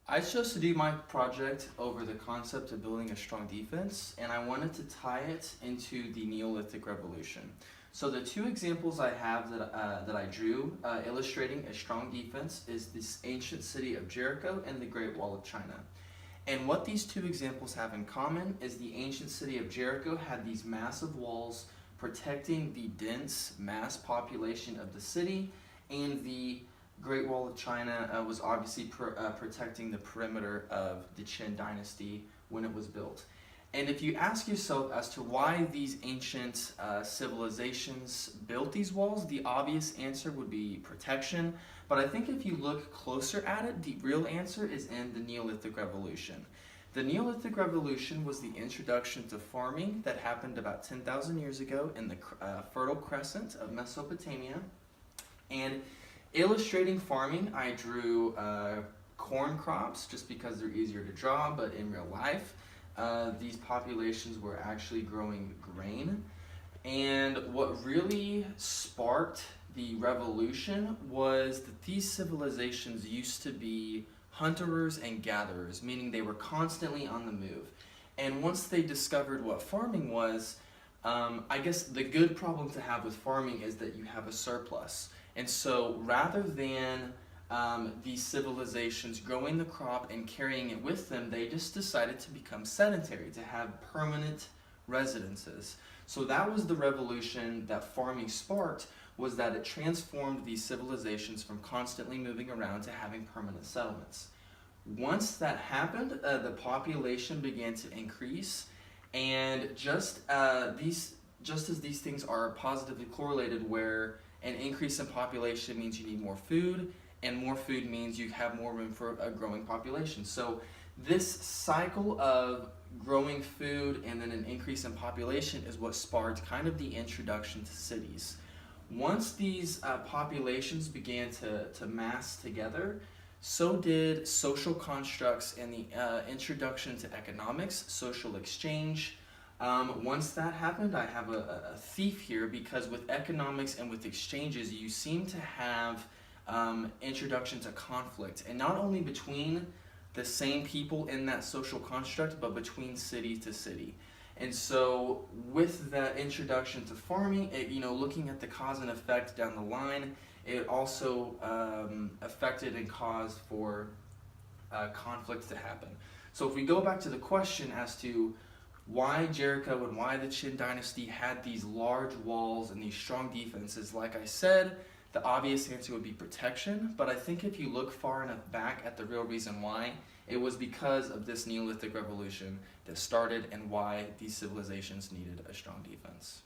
I chose to do my project over the concept of building a strong defense, and I wanted to tie it into the Neolithic Revolution. So the two examples I have that I drew illustrating a strong defense is this ancient city of Jericho and the Great Wall of China. And what these two examples have in common is the ancient city of Jericho had these massive walls protecting the dense mass population of the city, and the Great Wall of China was obviously protecting the perimeter of the Qin dynasty when it was built. And if you ask yourself as to why these ancient civilizations built these walls, the obvious answer would be protection. But I think if you look closer at it, the real answer is in the Neolithic Revolution. The Neolithic Revolution was the introduction to farming that happened about 10,000 years ago in the Fertile Crescent of Mesopotamia. And illustrating farming, I drew corn crops just because they're easier to draw, but in real life, these populations were actually growing grain. And what really sparked the revolution was that these civilizations used to be hunters and gatherers, meaning they were constantly on the move. And once they discovered what farming was, I guess the good problem to have with farming is that you have a surplus. And so rather than these civilizations growing the crop and carrying it with them, they just decided to become sedentary, to have permanent residences. So that was the revolution that farming sparked, was that it transformed these civilizations from constantly moving around to having permanent settlements. Once that happened, the population began to increase, and just as these things are positively correlated, where an increase in population means you need more food, and more food means you have more room for a growing population. So this cycle of growing food and then an increase in population is what sparked kind of the introduction to cities. Once these populations began to mass together, so did social constructs and the introduction to economics, social exchange. Once that happened, I have a thief here, because with economics and with exchanges, you seem to have introduction to conflict, and not only between the same people in that social construct, but between city to city. And so with the introduction to farming, looking at the cause and effect down the line, it also affected and caused for conflict to happen. So if we go back to the question as to why Jericho and why the Qin dynasty had these large walls and these strong defenses, like I said, the obvious answer would be protection. But I think if you look far enough back at the real reason why, it was because of this Neolithic Revolution that started and why these civilizations needed a strong defense.